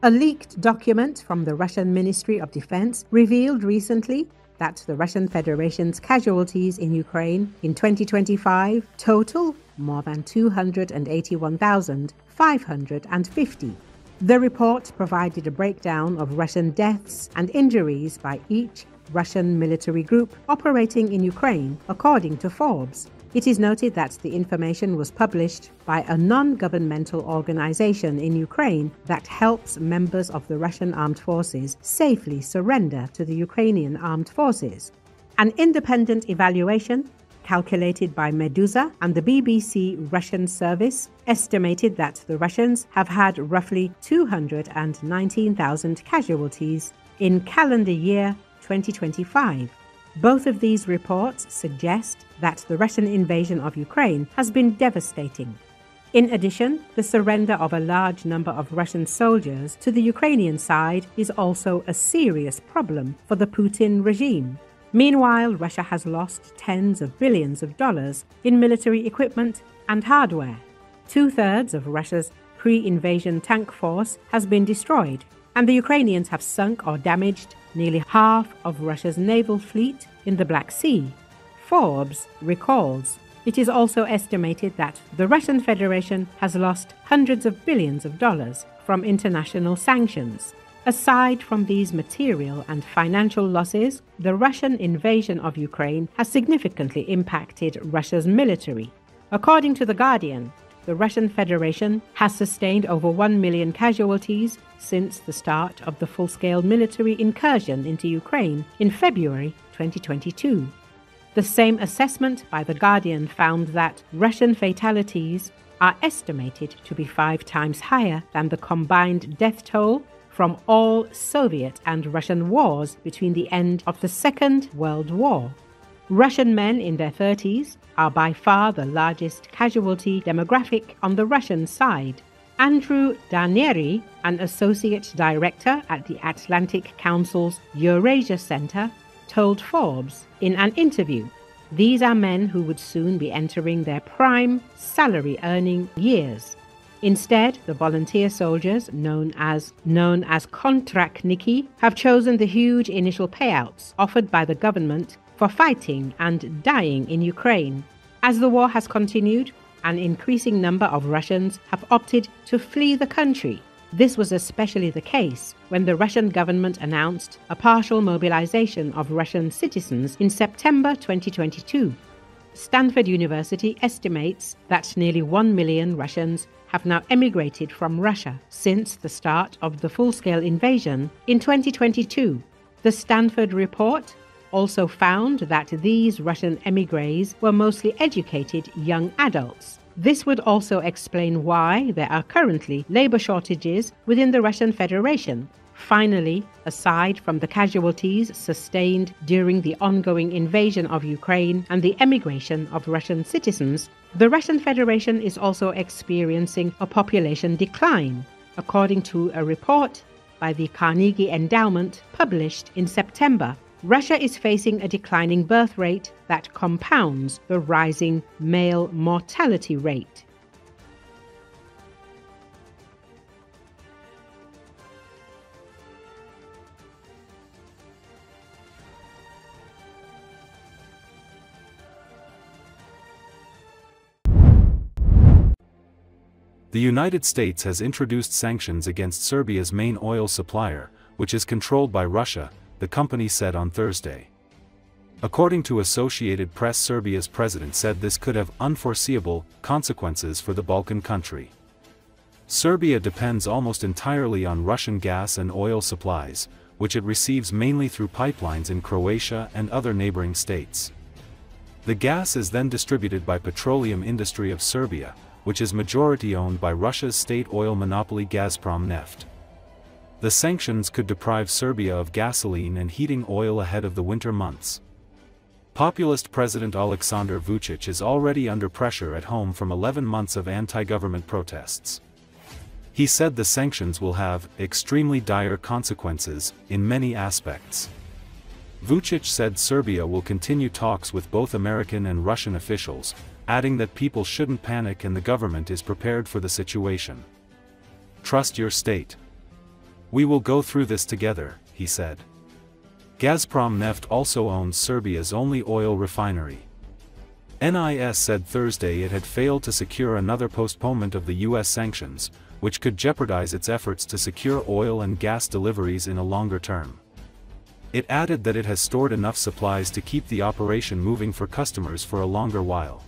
A leaked document from the Russian Ministry of Defense revealed recently that the Russian Federation's casualties in Ukraine in 2025 total more than 281,550. The report provided a breakdown of Russian deaths and injuries by each Russian military group operating in Ukraine, according to Forbes. It is noted that the information was published by a non-governmental organization in Ukraine that helps members of the Russian Armed Forces safely surrender to the Ukrainian Armed Forces. An independent evaluation calculated by Meduza and the BBC Russian service estimated that the Russians have had roughly 219,000 casualties in calendar year 2025. Both of these reports suggest that the Russian invasion of Ukraine has been devastating. In addition, the surrender of a large number of Russian soldiers to the Ukrainian side is also a serious problem for the Putin regime. Meanwhile, Russia has lost tens of billions of dollars in military equipment and hardware. Two-thirds of Russia's pre-invasion tank force has been destroyed, and the Ukrainians have sunk or damaged nearly half of Russia's naval fleet in the Black Sea. Forbes recalls it is also estimated that the Russian Federation has lost hundreds of billions of dollars from international sanctions. Aside from these material and financial losses, the Russian invasion of Ukraine has significantly impacted Russia's military. According to The Guardian, the Russian Federation has sustained over 1 million casualties since the start of the full-scale military incursion into Ukraine in February 2022. The same assessment by The Guardian found that Russian fatalities are estimated to be 5 times higher than the combined death toll from all Soviet and Russian wars between the end of the Second World War. Russian men in their 30s are by far the largest casualty demographic on the Russian side. Andrew Darnieri, an associate director at the Atlantic Council's Eurasia Center, told Forbes in an interview, "These are men who would soon be entering their prime salary-earning years. Instead, the volunteer soldiers, known as kontraktniki, have chosen the huge initial payouts offered by the government for fighting and dying in Ukraine. As the war has continued, an increasing number of Russians have opted to flee the country. This was especially the case when the Russian government announced a partial mobilization of Russian citizens in September 2022. Stanford University estimates that nearly 1 million Russians have now emigrated from Russia since the start of the full-scale invasion in 2022. The Stanford report also found that these Russian émigrés were mostly educated young adults. This would also explain why there are currently labor shortages within the Russian Federation. Finally, aside from the casualties sustained during the ongoing invasion of Ukraine and the emigration of Russian citizens, the Russian Federation is also experiencing a population decline, according to a report by the Carnegie Endowment published in September. Russia is facing a declining birth rate that compounds the rising male mortality rate. The United States has introduced sanctions against Serbia's main oil supplier, which is controlled by Russia, the company said on Thursday. According to Associated Press, Serbia's president said this could have unforeseeable consequences for the Balkan country. Serbia depends almost entirely on Russian gas and oil supplies, which it receives mainly through pipelines in Croatia and other neighboring states. The gas is then distributed by Petroleum Industry of Serbia, which is majority owned by Russia's state oil monopoly Gazprom Neft. The sanctions could deprive Serbia of gasoline and heating oil ahead of the winter months. Populist President Aleksandar Vučić is already under pressure at home from 11 months of anti-government protests. He said the sanctions will have extremely dire consequences in many aspects. Vučić said Serbia will continue talks with both American and Russian officials, adding that people shouldn't panic and the government is prepared for the situation. Trust your state. "We will go through this together," he said. Gazprom Neft also owns Serbia's only oil refinery. NIS said Thursday it had failed to secure another postponement of the U.S. sanctions, which could jeopardize its efforts to secure oil and gas deliveries in a longer term. It added that it has stored enough supplies to keep the operation moving for customers for a longer while.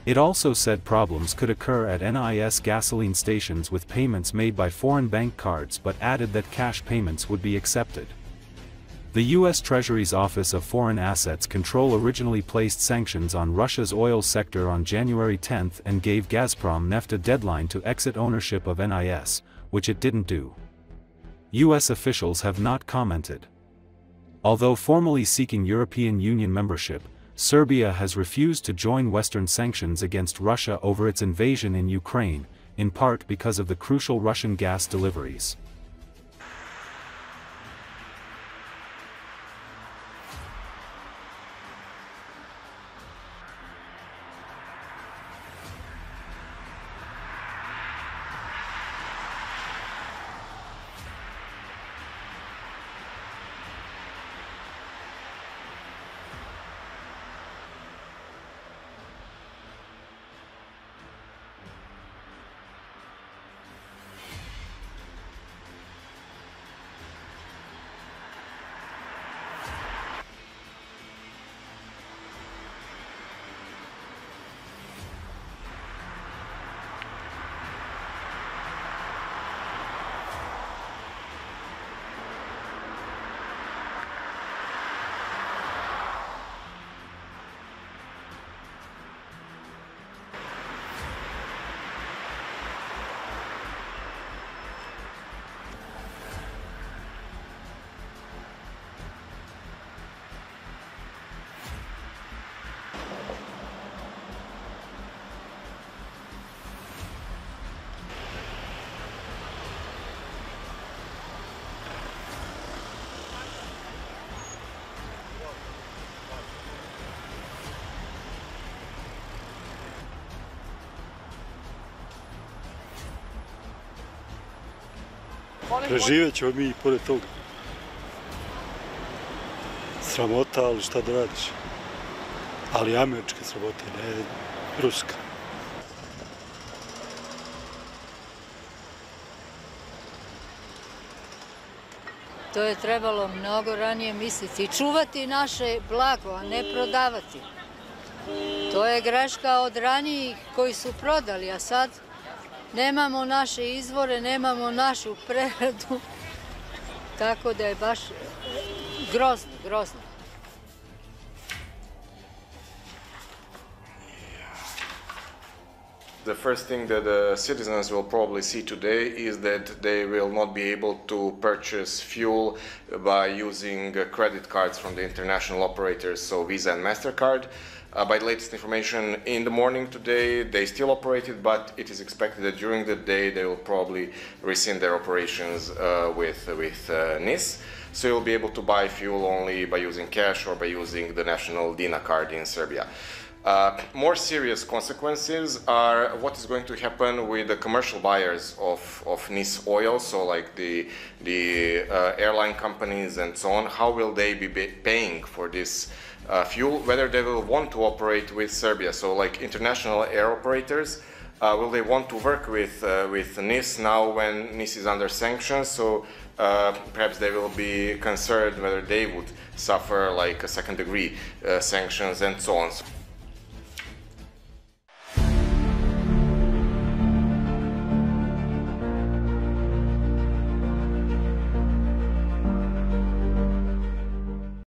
It also said problems could occur at NIS gasoline stations with payments made by foreign bank cards, but added that cash payments would be accepted. The U.S. Treasury's Office of Foreign Assets Control originally placed sanctions on Russia's oil sector on January 10 and gave Gazprom Neft a deadline to exit ownership of NIS, which it didn't do. U.S. officials have not commented. Although formally seeking European Union membership, Serbia has refused to join Western sanctions against Russia over its invasion in Ukraine, in part because of the crucial Russian gas deliveries. Preživet ćemo mi i pored toga. Sramota, ali šta da radiš? Ali američke sramote, ne ruska. To je trebalo mnogo ranije misliti i čuvati naše blago, a ne prodavati. To je greška od ranijih koji su prodali, a sad nemamo naše izvore, nemamo našu preradu, tako da je baš grozno, grozno. The first thing that the citizens will probably see today is that they will not be able to purchase fuel by using credit cards from the international operators, so Visa and MasterCard. By the latest information, in the morning today they still operated, but it is expected that during the day they will probably rescind their operations with NIS. So you'll be able to buy fuel only by using cash or by using the national DINA card in Serbia. More serious consequences are what is going to happen with the commercial buyers of NIS oil, so like the airline companies and so on. How will they be paying for this fuel? Whether they will want to operate with Serbia, so like international air operators, will they want to work with NIS now when NIS is under sanctions? So perhaps they will be concerned whether they would suffer like a second-degree sanctions and so on.